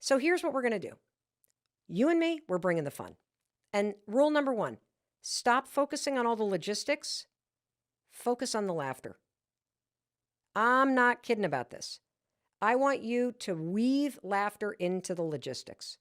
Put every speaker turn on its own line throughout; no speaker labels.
So here's what we're going to do. You and me, we're bringing the fun. And rule number 1, stop focusing on all the logistics. Focus on the laughter. I'm not kidding about this. I want you to weave laughter into the logistics.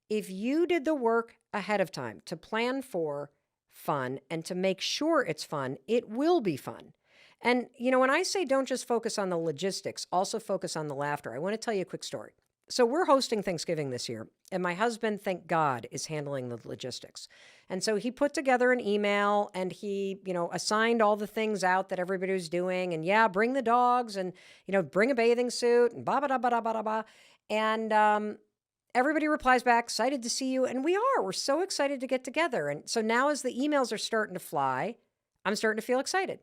If you did the work ahead of time to plan for fun and to make sure it's fun, it will be fun. And, when I say don't just focus on the logistics, also focus on the laughter, I want to tell you a quick story. So we're hosting Thanksgiving this year, and my husband, thank God, is handling the logistics. And so he put together an email and he, assigned all the things out that everybody was doing. And yeah, bring the dogs and, bring a bathing suit and blah, blah, blah, blah, blah, blah. And everybody replies back, excited to see you. And we're so excited to get together. And so now as the emails are starting to fly, I'm starting to feel excited.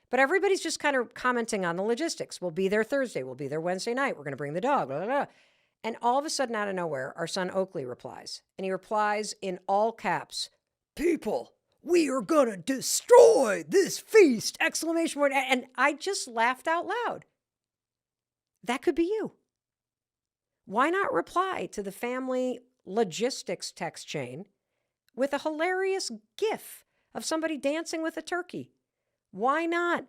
But everybody's just kind of commenting on the logistics. We'll be there Thursday. We'll be there Wednesday night. We're going to bring the dog. Blah, blah, blah. And all of a sudden, out of nowhere, our son Oakley replies. And he replies in all caps, "People, we are going to destroy this feast!" Exclamation point. And I just laughed out loud. That could be you. Why not reply to the family logistics text chain with a hilarious GIF of somebody dancing with a turkey? Why not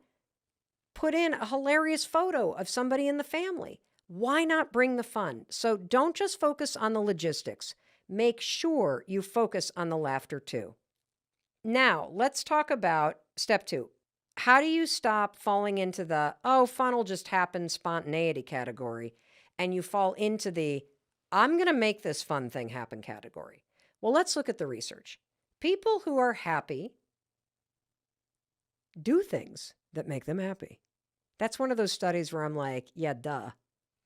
put in a hilarious photo of somebody in the family? Why not bring the fun? So don't just focus on the logistics. Make sure you focus on the laughter too. Now, let's talk about step 2. How do you stop falling into the, fun will just happen spontaneity category, and you fall into the, I'm going to make this fun thing happen category? Well, let's look at the research. People who are happy do things that make them happy. That's one of those studies where I'm like, yeah, duh.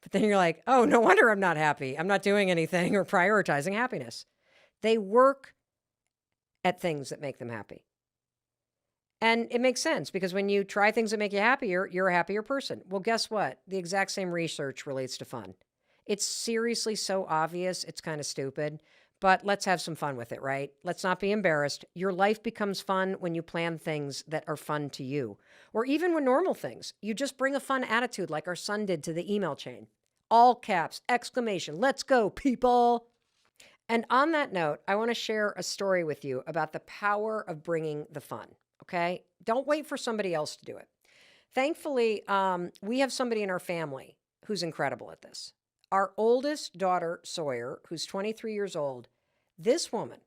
But then you're like, oh, no wonder I'm not happy. I'm not doing anything or prioritizing happiness. They work at things that make them happy. And it makes sense because when you try things that make you happier, you're a happier person. Well, guess what? The exact same research relates to fun. It's seriously so obvious, it's kind of stupid, but let's have some fun with it, right? Let's not be embarrassed. Your life becomes fun when you plan things that are fun to you. Or even when normal things. You just bring a fun attitude like our son did to the email chain. All caps, exclamation, let's go, people. And on that note, I want to share a story with you about the power of bringing the fun, okay? Don't wait for somebody else to do it. Thankfully, we have somebody in our family who's incredible at this. Our oldest daughter, Sawyer, who's 23 years old, this woman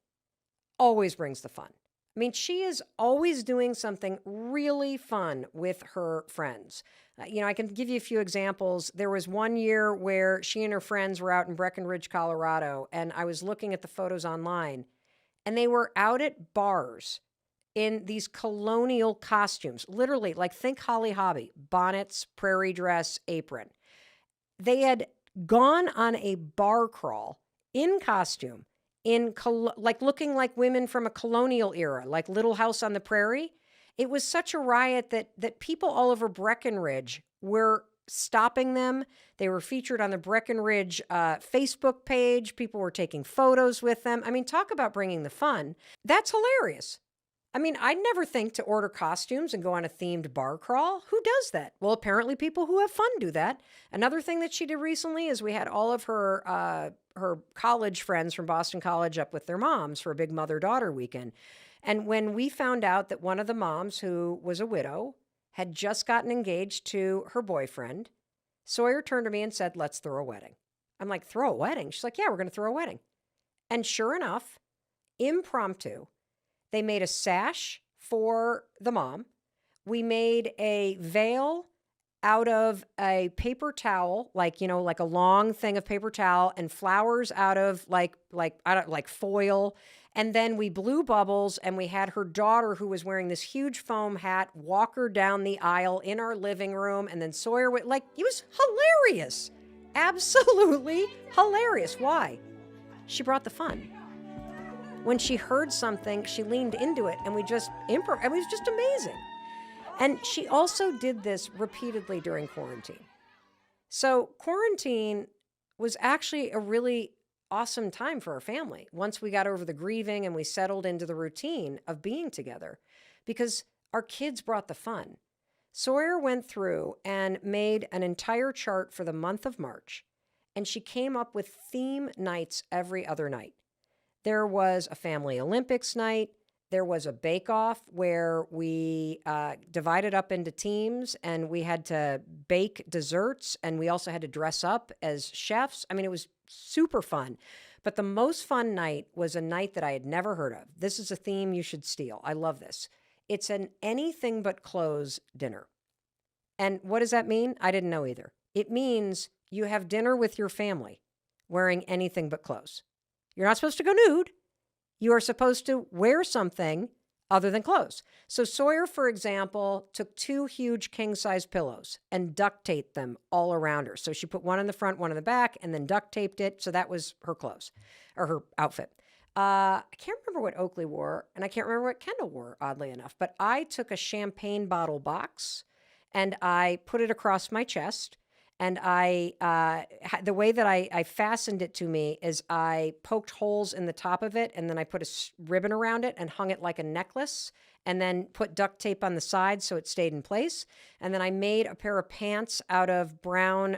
always brings the fun. I mean, she is always doing something really fun with her friends. I can give you a few examples. There was one year where she and her friends were out in Breckenridge, Colorado, and I was looking at the photos online, and they were out at bars in these colonial costumes, literally, like think Holly Hobby, bonnets, prairie dress, apron. They had gone on a bar crawl in costume, looking like women from a colonial era, like Little House on the Prairie. It was such a riot that people all over Breckenridge were stopping them. They were featured on the Breckenridge Facebook page. People were taking photos with them. I mean, talk about bringing the fun. That's hilarious. I mean, I'd never think to order costumes and go on a themed bar crawl. Who does that? Well, apparently people who have fun do that. Another thing that she did recently is we had all of her college friends from Boston College up with their moms for a big mother-daughter weekend. And when we found out that one of the moms, who was a widow, had just gotten engaged to her boyfriend, Sawyer turned to me and said, let's throw a wedding. I'm like, throw a wedding? She's like, yeah, we're going to throw a wedding. And sure enough, impromptu, they made a sash for the mom. We made a veil out of a paper towel, like a long thing of paper towel, and flowers out of like foil. And then we blew bubbles, and we had her daughter, who was wearing this huge foam hat, walk her down the aisle in our living room. And then Sawyer it was hilarious. Absolutely hilarious. Why? She brought the fun. When she heard something, she leaned into it, and we just it was just amazing. And she also did this repeatedly during quarantine. So quarantine was actually a really awesome time for our family once we got over the grieving and we settled into the routine of being together, because our kids brought the fun. Sawyer went through and made an entire chart for the month of March, and she came up with theme nights every other night. There was a family Olympics night. There was a bake-off where we divided up into teams and we had to bake desserts, and we also had to dress up as chefs. I mean, it was super fun. But the most fun night was a night that I had never heard of. This is a theme you should steal. I love this. It's an anything but clothes dinner. And what does that mean? I didn't know either. It means you have dinner with your family wearing anything but clothes. You're not supposed to go nude. You are supposed to wear something other than clothes. So Sawyer, for example, took 2 huge king-size pillows and duct taped them all around her. So she put one in the front, one in the back, and then duct taped it. So that was her clothes or her outfit. I can't remember what Oakley wore, and I can't remember what Kendall wore, oddly enough. But I took a champagne bottle box, and I put it across my chest. And the way that I fastened it to me is I poked holes in the top of it, and then I put a ribbon around it and hung it like a necklace, and then put duct tape on the side so it stayed in place. And then I made a pair of pants out of brown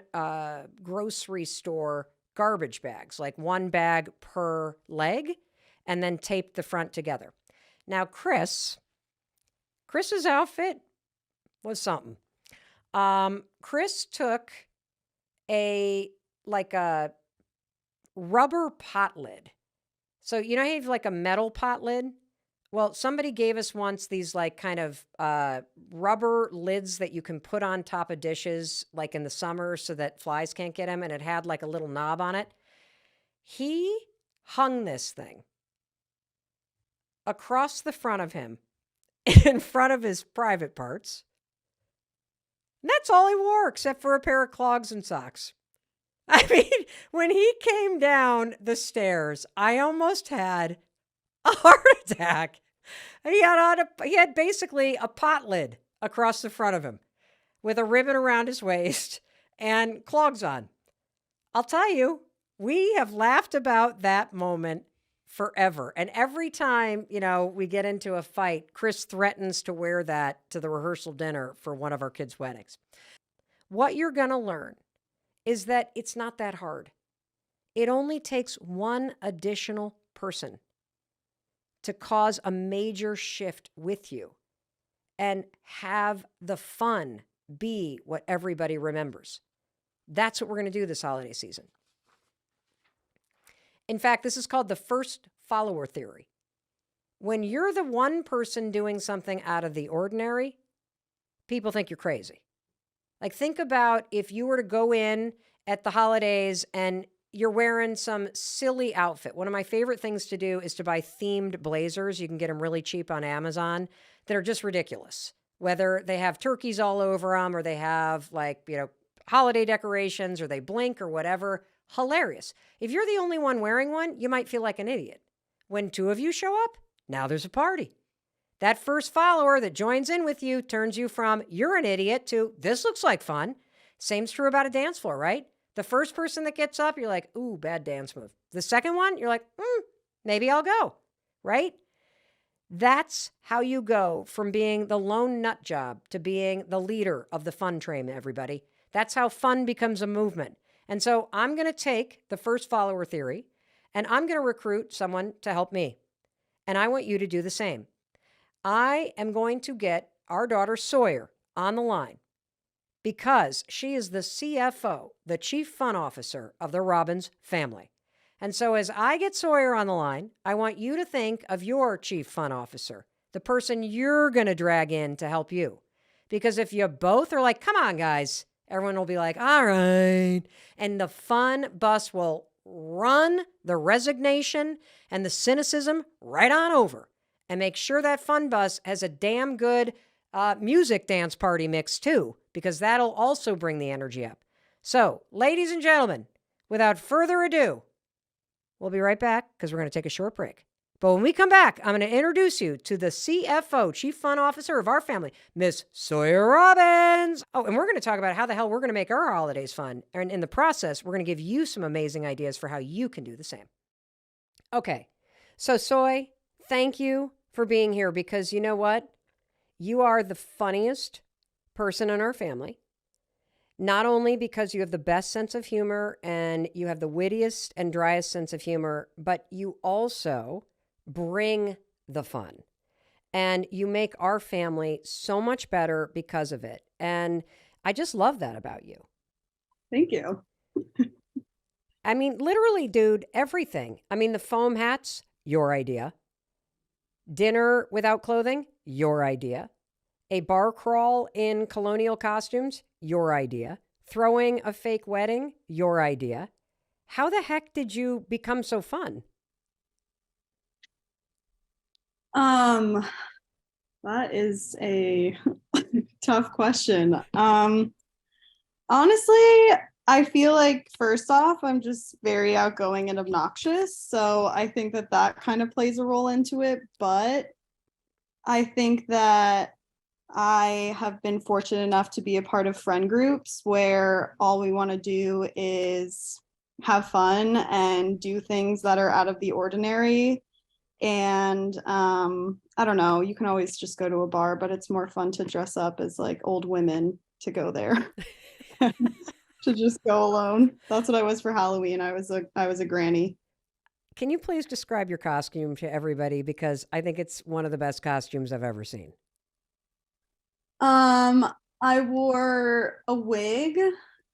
grocery store garbage bags, like 1 bag per leg, and then taped the front together. Now, Chris's outfit was something. Chris took a rubber pot lid. So, you know how you have like a metal pot lid? Well, somebody gave us once these like kind of rubber lids that you can put on top of dishes like in the summer so that flies can't get them, and it had like a little knob on it. He hung this thing across the front of him in front of his private parts. And that's all he wore, except for a pair of clogs and socks. I mean, when he came down the stairs, I almost had a heart attack. He had basically a pot lid across the front of him with a ribbon around his waist and clogs on. I'll tell you, we have laughed about that moment forever. And every time, we get into a fight, Chris threatens to wear that to the rehearsal dinner for one of our kids' weddings. What you're going to learn is that it's not that hard. It only takes one additional person to cause a major shift with you and have the fun be what everybody remembers. That's what we're going to do this holiday season. In fact, this is called the first follower theory. When you're the one person doing something out of the ordinary, people think you're crazy. Like, think about if you were to go in at the holidays and you're wearing some silly outfit. One of my favorite things to do is to buy themed blazers. You can get them really cheap on Amazon that are just ridiculous. Whether they have turkeys all over them or they have holiday decorations or they blink or whatever. Hilarious. If you're the only one wearing one, you might feel like an idiot. When 2 of you show up, now there's a party. That first follower that joins in with you turns you from you're an idiot to this looks like fun. Same's true about a dance floor, right? The first person that gets up, you're like, ooh, bad dance move. The second one, you're like, maybe I'll go, right? That's how you go from being the lone nut job to being the leader of the fun train, everybody. That's how fun becomes a movement. And so I'm going to take the first follower theory and I'm going to recruit someone to help me. And I want you to do the same. I am going to get our daughter Sawyer on the line because she is the CFO, the Chief Fun Officer of the Robbins family. And so as I get Sawyer on the line, I want you to think of your Chief Fun Officer, the person you're going to drag in to help you. Because if you both are like, come on, guys, everyone will be like, all right. And the fun bus will run the resignation and the cynicism right on over and make sure that fun bus has a damn good music dance party mix too, because that'll also bring the energy up. So, ladies and gentlemen, without further ado, we'll be right back because we're going to take a short break. But when we come back, I'm going to introduce you to the CFO, Chief Fun Officer of our family, Miss Sawyer Robbins. Oh, and we're going to talk about how the hell we're going to make our holidays fun. And in the process, we're going to give you some amazing ideas for how you can do the same. Okay, so Soy, thank you for being here because you know what? You are the funniest person in our family. Not only because you have the best sense of humor and you have the wittiest and driest sense of humor, but you also bring the fun. And you make our family so much better because of it. And I just love that about you.
Thank you.
I mean, literally, dude, everything. I mean, the foam hats, your idea. Dinner without clothing, your idea. A bar crawl in colonial costumes, your idea. Throwing a fake wedding, your idea. How the heck did you become so fun?
Um, that is a tough question. Honestly, I feel like first off, I'm just very outgoing and obnoxious, so I think that that kind of plays a role into it, but I think that I have been fortunate enough to be a part of friend groups where all we want to do is have fun and do things that are out of the ordinary. And I don't know, you can always just go to a bar, but it's more fun to dress up as like old women to go there. To just go alone. That's what I was for Halloween. I was a granny.
Can you please describe your costume to everybody? Because I think it's one of the best costumes I've ever seen.
Um, I wore a wig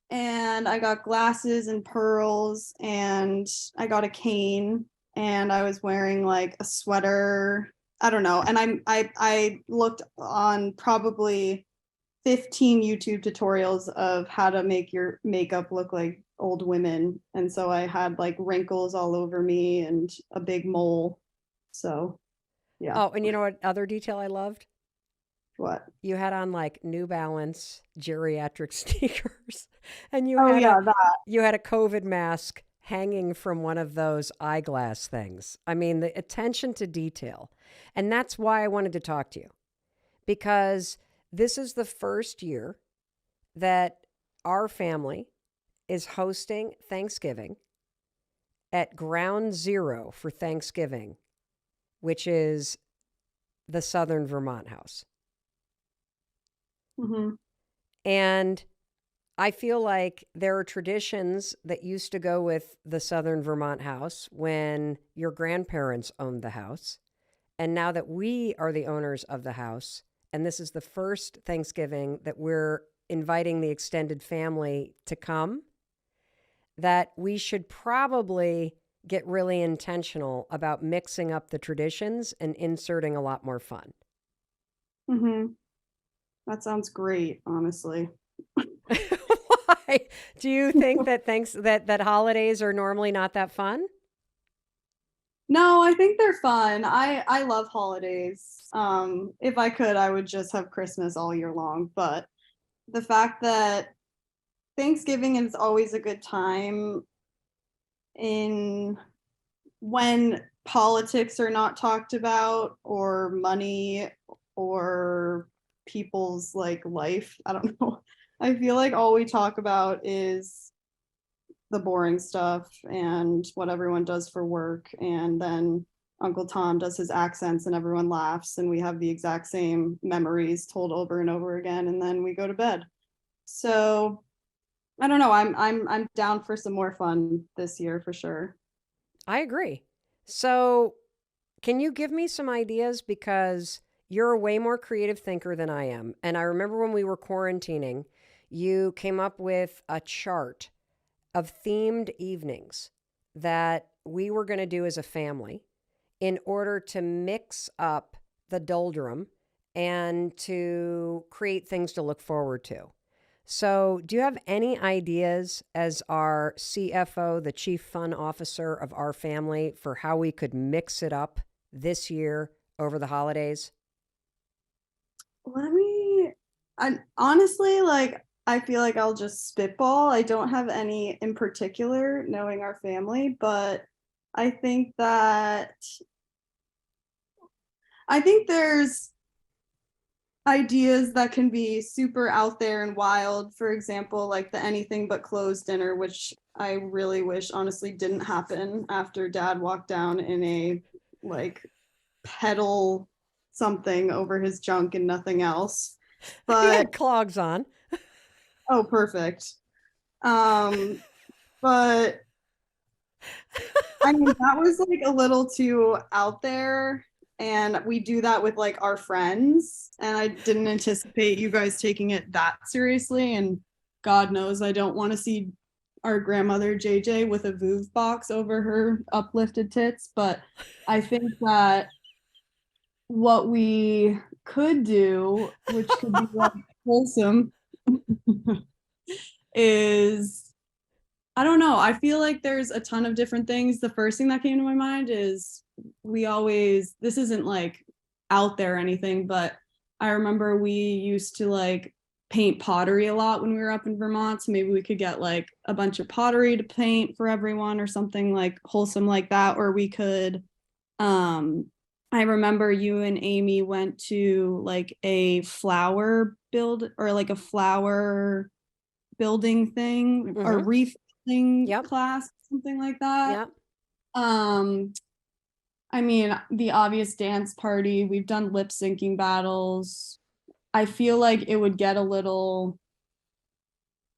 and I got glasses and pearls and I got a cane and I was wearing like a sweater. I don't know. And I looked on probably 15 YouTube tutorials of how to make your makeup look like old women. And so I had like wrinkles all over me and a big mole. So, yeah.
Oh, and you know what other detail I loved?
What?
You had on like New Balance geriatric sneakers and
Oh, yeah, that.
you had a COVID mask hanging from one of those eyeglass things. I mean, the attention to detail. And that's why I wanted to talk to you because this is the first year that our family is hosting Thanksgiving at Ground Zero for Thanksgiving, which is the Southern Vermont House.
Hmm.
And I feel like there are traditions that used to go with the Southern Vermont House when your grandparents owned the house. And now that we are the owners of the house, and this is the first Thanksgiving that we're inviting the extended family to come, that we should probably get really intentional about mixing up the traditions and inserting a lot more fun.
Hmm. That sounds great, honestly.
Why? Do you think that that holidays are normally not that fun?
No, I think they're fun. I love holidays. If I could, I would just have Christmas all year long, but the fact that Thanksgiving is always a good time in when politics are not talked about or money or people's like life. I don't know. I feel like all we talk about is the boring stuff and what everyone does for work. And then Uncle Tom does his accents and everyone laughs and we have the exact same memories told over and over again. And then we go to bed. So I don't know. I'm down for some more fun this year for sure.
I agree. So, can you give me some ideas? Because you're a way more creative thinker than I am. And I remember when we were quarantining, you came up with a chart of themed evenings that we were going to do as a family in order to mix up the doldrum and to create things to look forward to. So, do you have any ideas as our CFO, the chief fun officer of our family, for how we could mix it up this year over the holidays?
Let me, I honestly like, I feel like I'll just spitball. I don't have any in particular, knowing our family, but I think that I think there's ideas that can be super out there and wild. For example, like the anything but clothes dinner, which I really wish honestly didn't happen after dad walked down in a like pedal something over his junk and nothing else.
He
But
had clogs on.
Oh, perfect. But I mean, that was like a little too out there. And we do that with like our friends. And I didn't anticipate you guys taking it that seriously. And God knows I don't want to see our grandmother JJ with a Vouv box over her uplifted tits. But I think that what we could do, which could be like wholesome, is I don't know. I feel like there's a ton of different things. The first thing that came to my mind is this isn't like out there or anything, but I remember we used to like paint pottery a lot when we were up in Vermont. So maybe we could get like a bunch of pottery to paint for everyone or something like wholesome like that. Or we could, I remember you and Amy went to like a flower build or like a flower building thing or
Mm-hmm.
refilling
Yep.
class, something like that.
Yep.
Um, I mean, the obvious dance party, we've done lip syncing battles. I feel like it would get a little,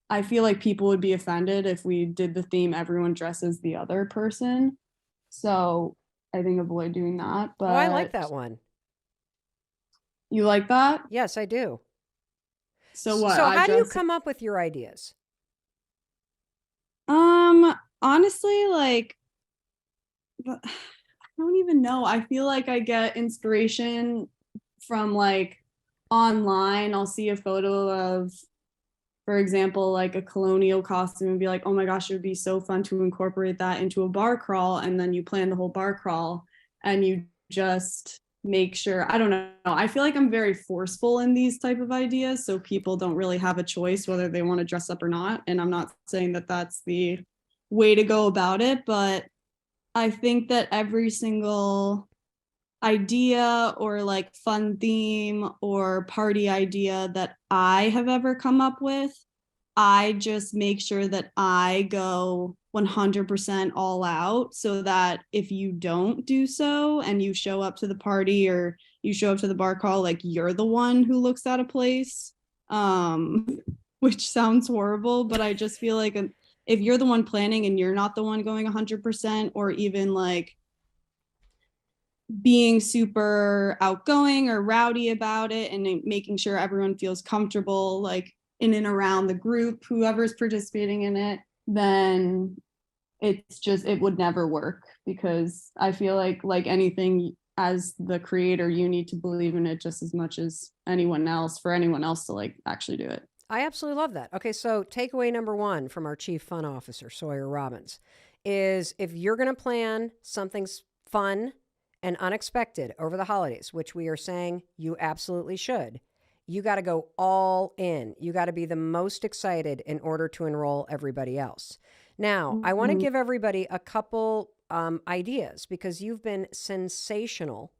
I feel like people would be offended if we did the theme everyone dresses the other person. So I think avoid doing that.
Oh, I like
But
that one.
you like that?
Yes, I do.
So what?
So
I
how do you
dress.
come up with your ideas?
Honestly, like I don't even know. I feel like I get inspiration from like online. I'll see a photo of, for example, like a colonial costume and be like, oh my gosh, it would be so fun to incorporate that into a bar crawl. And then you plan the whole bar crawl and you just make sure. I don't know. I feel like I'm very forceful in these type of ideas. So people don't really have a choice whether they want to dress up or not. And I'm not saying that that's the way to go about it, but I think that every single idea or like fun theme or party idea that I have ever come up with, I just make sure that I go 100% all out so that if you don't do so and you show up to the party or you show up to the bar call, like you're the one who looks out of place. Um, which sounds horrible, but I just feel like if you're the one planning and you're not the one going 100% or even like being super outgoing or rowdy about it and making sure everyone feels comfortable like in and around the group, whoever's participating in it, then it would never work because I feel like anything as the creator, you need to believe in it just as much as anyone else for anyone else to like actually do it.
I absolutely love that. Okay, so takeaway number one from our chief fun officer, Sawyer Robbins, is if you're going to plan something fun and unexpected over the holidays, which we are saying you absolutely should, you got to go all in. You got to be the most excited in order to enroll everybody else. Now, I want to
Mhm.
give everybody a couple ideas because you've been sensational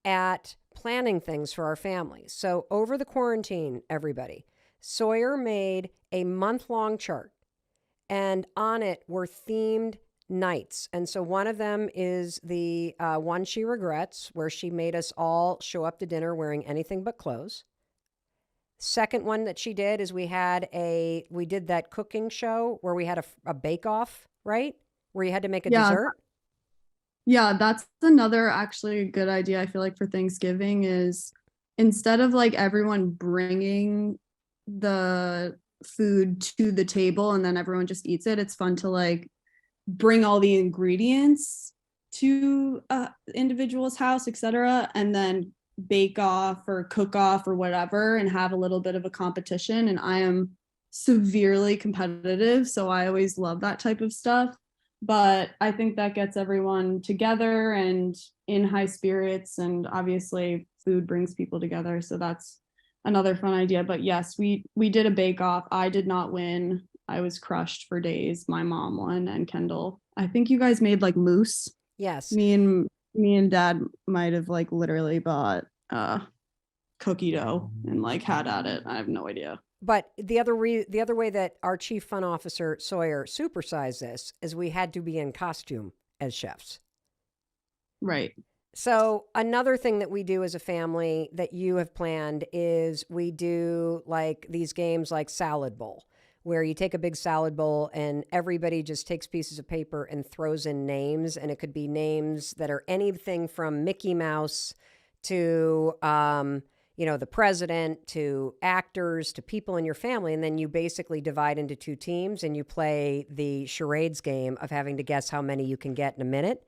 at planning things for our families. So, over the quarantine, everybody, Sawyer made a month-long chart, and on it were themed nights. And so, one of them is the one she regrets, where she made us all show up to dinner wearing anything but clothes. Second one that she did is we did that cooking show where we had a bake-off, right? Where you had to make a
Yeah,
dessert.
yeah, that's another actually good idea I feel like for Thanksgiving is instead of like everyone bringing the food to the table and then everyone just eats it, it's fun to like bring all the ingredients to a individual's house, etc., and then bake off or cook off or whatever and have a little bit of a competition. And I am severely competitive, so I always love that type of stuff. But I think that gets everyone together and in high spirits, and obviously food brings people together. So that's another fun idea. But yes, we did a bake off. I did not win. I was crushed for days. My mom won and Kendall. I think you guys made like mousse.
Yes.
Me and dad might have like literally bought cookie dough and like had at it. I have no idea.
But the other way that our chief fun officer Sawyer supersized this is we had to be in costume as chefs.
Right.
So another thing that we do as a family that you have planned is we do like these games like Salad Bowl, where you take a big salad bowl and everybody just takes pieces of paper and throws in names. And it could be names that are anything from Mickey Mouse to, the president, to actors, to people in your family. And then you basically divide into two teams and you play the charades game of having to guess how many you can get in a minute.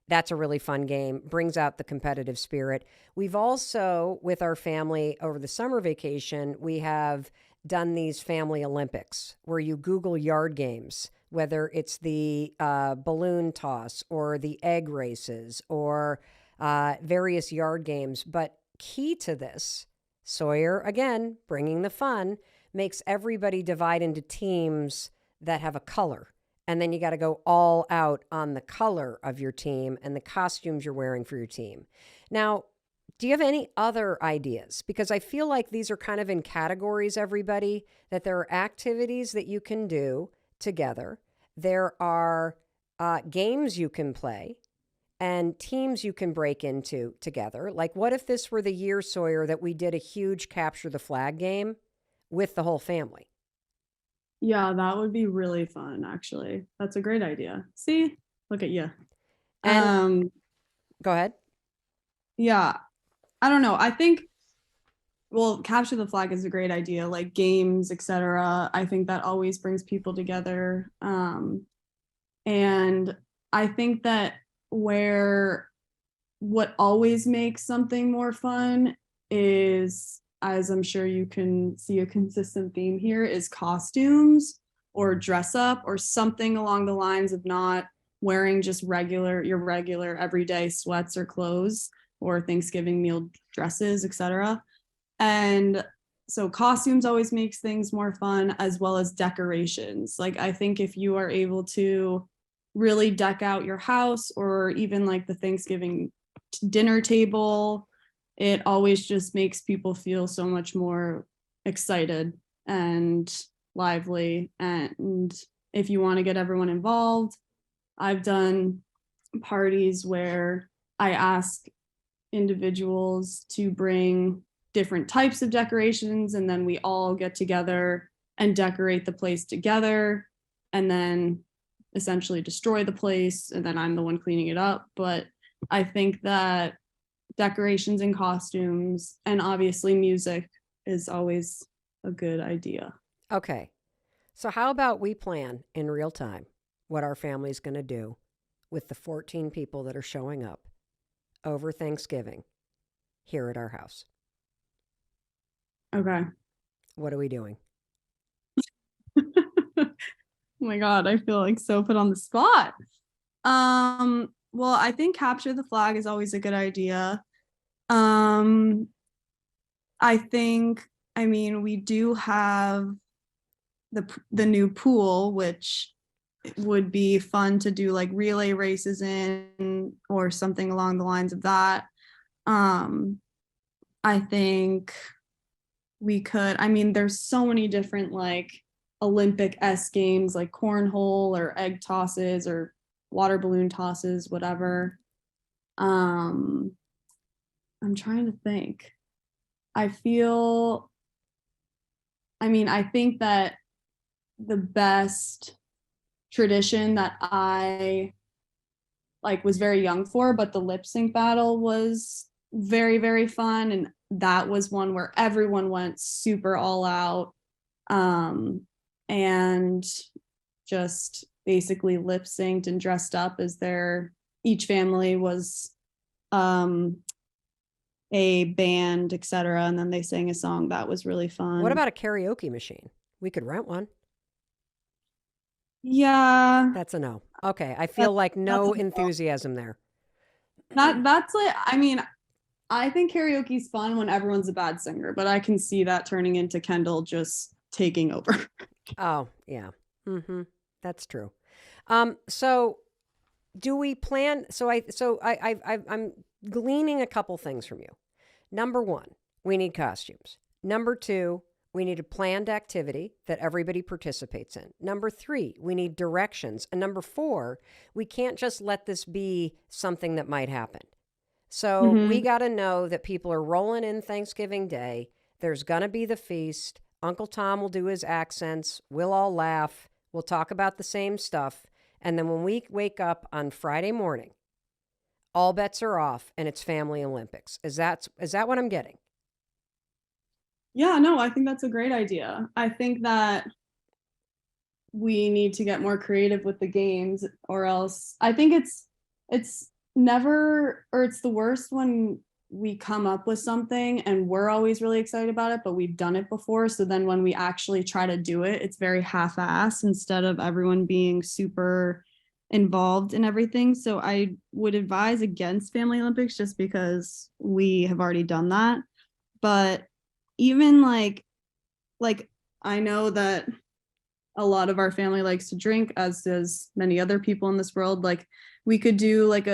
That's a really fun game, brings out the competitive spirit. We've also, with our family over the summer vacation, we have done these family Olympics where you Google yard games, whether it's the balloon toss or the egg races or various yard games. But key to this, Sawyer, again, bringing the fun, makes everybody divide into teams that have a color. And then you got to go all out on the color of your team and the costumes you're wearing for your team. Now, do you have any other ideas? Because I feel like these are kind of in categories, everybody, that there are activities that you can do together. There are games you can play and teams you can break into together. Like, what if this were the year, Sawyer, that we did a huge capture the flag game with the whole family?
Yeah, that would be really fun, actually. That's a great idea. See, look at you.
And go ahead.
Yeah, I don't know. I think, well, capture the flag is a great idea, like games, etc. I think that always brings people together. And I think that what always makes something more fun is, as I'm sure you can see a consistent theme here, is costumes or dress up or something along the lines of not wearing just your regular everyday sweats or clothes or Thanksgiving meal dresses, etc. And so costumes always makes things more fun, as well as decorations. Like, I think if you are able to really deck out your house or even like the Thanksgiving dinner table, it always just makes people feel so much more excited and lively. And if you want to get everyone involved, I've done parties where I ask individuals to bring different types of decorations, and then we all get together and decorate the place together and then essentially destroy the place, and then I'm the one cleaning it up. But I think that decorations and costumes and obviously music is always a good idea.
Okay. So how about we plan in real time what our family's going to do with the 14 people that are showing up over Thanksgiving here at our house?
Okay.
What are we doing?
Oh my God, I feel like so put on the spot. Well, I think capture the flag is always a good idea. I think, I mean, we do have the new pool, which would be fun to do like relay races in or something along the lines of that. I think we could, I mean, there's so many different like Olympic-esque games like cornhole or egg tosses or water balloon tosses, whatever. I'm trying to think. I think that the best tradition that I like was very young for, but the lip sync battle was very, very fun. And that was one where everyone went super all out. And just basically lip synced and dressed up as each family was a band, etc. And then they sang a song. That was really fun.
What about a karaoke machine? We could rent one.
Yeah.
That's a no. Okay. I feel like no enthusiasm there.
That's like, I mean, I think karaoke's fun when everyone's a bad singer, but I can see that turning into Kendall just taking over.
Oh, yeah. Mm-hmm. That's true. So do we plan? I'm gleaning a couple things from you. Number one, we need costumes. Number two, we need a planned activity that everybody participates in. Number three, we need directions. And number four, we can't just let this be something that might happen. So we
Mhm.
got to know that people are rolling in Thanksgiving Day. There's going to be the feast. Uncle Tom will do his accents. We'll all laugh. We'll talk about the same stuff. And then when we wake up on Friday morning, all bets are off and it's Family Olympics. Is that what I'm getting?
Yeah, no, I think that's a great idea. I think that we need to get more creative with the games, or else I think it's never, or it's the worst when we come up with something and we're always really excited about it, but we've done it before. So then when we actually try to do it, it's very half-assed instead of everyone being super involved in everything. So I would advise against Family Olympics just because we have already done that. But even like I know that a lot of our family likes to drink, as does many other people in this world. Like we could do like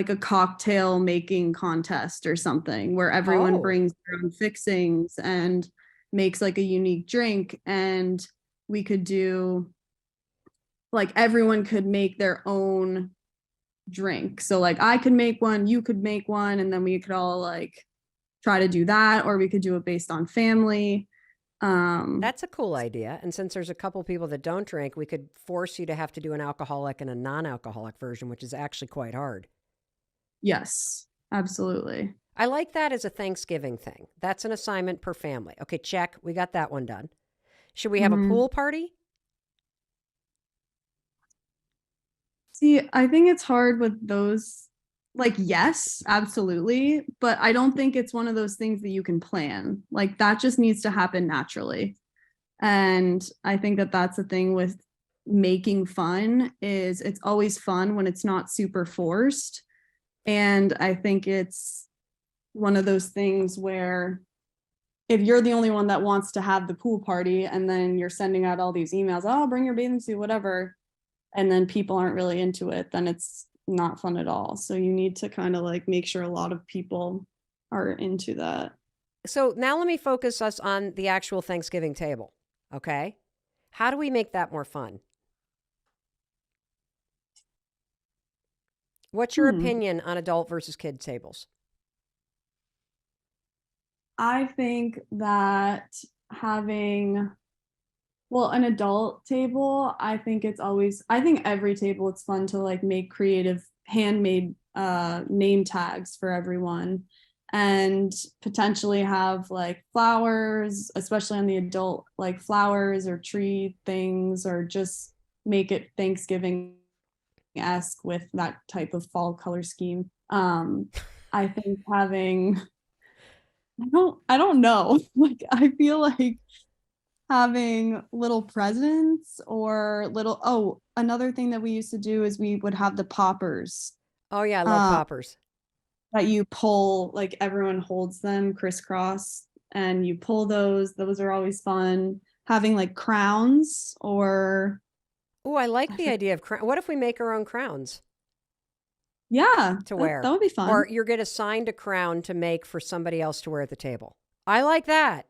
a cocktail making contest or something where everyone
Oh,
brings their own fixings and makes like a unique drink, and we could do like everyone could make their own drink. So like I could make one, you could make one, and then we could all like try to do that, or we could do it based on family. Um,
that's a cool idea. And since there's a couple people that don't drink, we could force you to have to do an alcoholic and a non alcoholic version, which is actually quite hard.
yes, absolutely.
I like that as a Thanksgiving thing. That's an assignment per family. Okay, check. We got that one done. Should we have a
Mhm.
pool party?
See, I think it's hard with those. Like, yes, absolutely. But I don't think it's one of those things that you can plan. Like, that just needs to happen naturally. And I think that that's the thing with making fun is it's always fun when it's not super forced. And I think it's one of those things where if you're the only one that wants to have the pool party and then you're sending out all these emails, oh, bring your bathing suit, whatever, and then people aren't really into it, then it's not fun at all. So you need to kind of like make sure a lot of people are into that.
So now let me focus us on the actual Thanksgiving table. Okay. How do we make that more fun? What's your
Hmm.
opinion on adult versus kid tables?
I think that having, well, an adult table, I think it's always, I think every table it's fun to like make creative handmade name tags for everyone, and potentially have like flowers, especially on the adult, like flowers or tree things, or just make it Thanksgiving-esque with that type of fall color scheme. I think having, I don't know. Like I feel like having little presents or little, oh, another thing that we used to do is we would have the poppers
Oh, yeah, I love
uh
poppers.
that you pull, like everyone holds them crisscross and you pull those are always fun. Having like crowns, or
Oh, I like
I
the
forget,
idea of what if we make our own crowns
yeah,
to
that
wear?
would be fun.
Or you get assigned a crown to make for somebody else to wear at the table. I like that.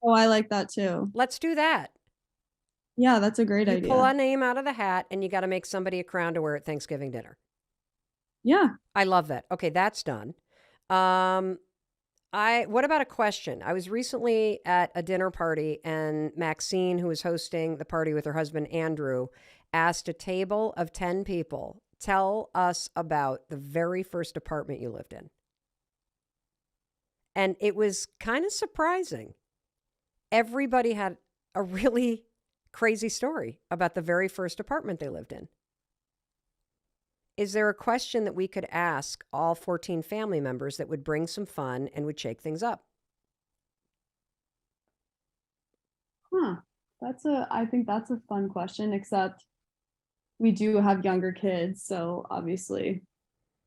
Oh, I like that too.
Let's do that.
Yeah, that's a great
You pull
idea.
a name out of the hat and you got to make somebody a crown to wear at Thanksgiving dinner.
Yeah.
I love that. Okay, that's done. Um, I what about a question? I was recently at a dinner party and Maxine, who was hosting the party with her husband Andrew, asked a table of 10 people, tell us about the very first apartment you lived in. And it was kind of surprising. Everybody had a really crazy story about the very first apartment they lived in. Is there a question that we could ask all 14 family members that would bring some fun and would shake things up?
Huh. I think that's a fun question, except we do have younger kids, so obviously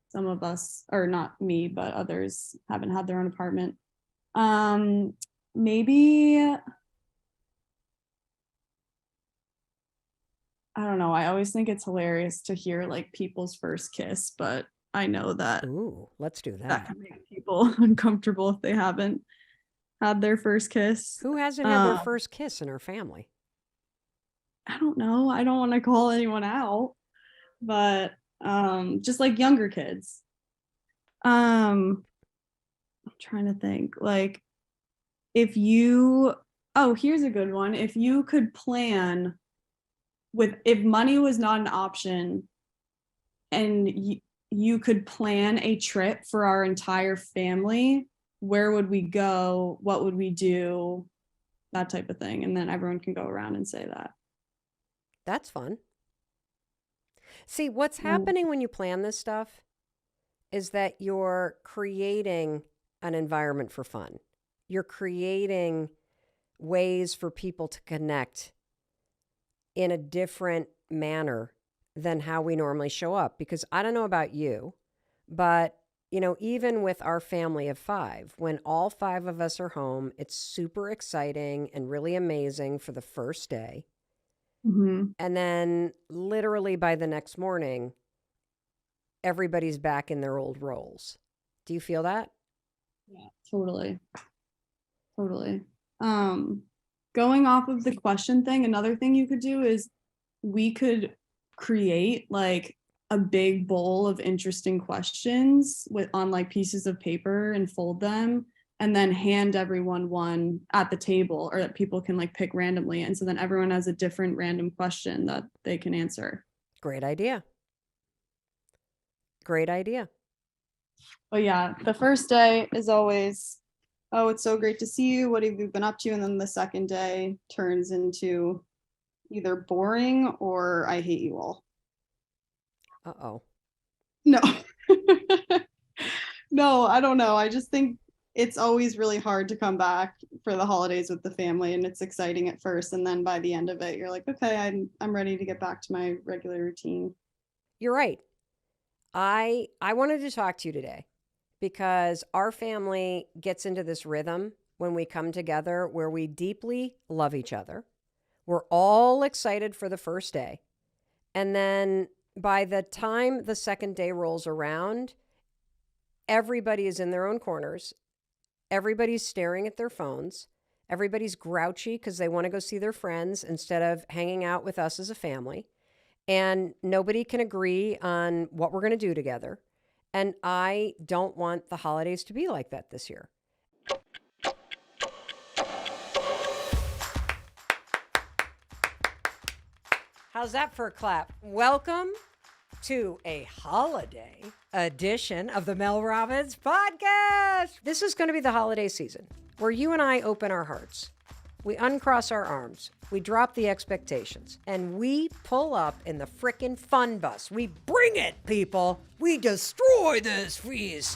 some of us, or not me, but others haven't had their own apartment. Um, maybe, I don't know. I always think it's hilarious to hear like people's first kiss, but I know that
Ooh, let's do
that
that.
can make people uncomfortable if they haven't had their first kiss.
Who hasn't had their
Um,
first kiss in our family?
I don't know. I don't want to call anyone out, but just like younger kids. I'm trying to think. Like, if here's a good one. If you could plan if money was not an option and you could plan a trip for our entire family, where would we go? What would we do? That type of thing. And then everyone can go around and say that.
That's fun. See, what's happening when you plan this stuff is that you're creating an environment for fun. You're creating ways for people to connect in a different manner than how we normally show up. Because I don't know about you, but even with our family of 5, when all 5 of us are home, it's super exciting and really amazing for the first day.
Mm-hmm.
And then literally by the next morning, everybody's back in their old roles. Do you feel that?
Yeah, totally. Going off of the question thing, another thing you could do is we could create like a big bowl of interesting questions on like pieces of paper and fold them and then hand everyone one at the table, or that people can like pick randomly. And so then everyone has a different random question that they can answer.
Great idea.
But yeah, the first day is always, oh, it's so great to see you. What have you been up to? And then the second day turns into either boring or I hate you all.
Uh-oh.
No. No, I don't know. I just think it's always really hard to come back for the holidays with the family, and it's exciting at first, and then by the end of it you're like, okay, I'm ready to get back to my regular routine.
You're right. I wanted to talk to you today because our family gets into this rhythm when we come together where we deeply love each other. We're all excited for the first day. And then by the time the second day rolls around, everybody is in their own corners. Everybody's staring at their phones. Everybody's grouchy because they want to go see their friends instead of hanging out with us as a family. And nobody can agree on what we're going to do together. And I don't want the holidays to be like that this year. How's that for a clap? Welcome to a holiday edition of the Mel Robbins podcast. This is going to be the holiday season where you and I open our hearts. We uncross our arms, we drop the expectations, and we pull up in the frickin' fun bus. We bring it, people. We destroy this feast.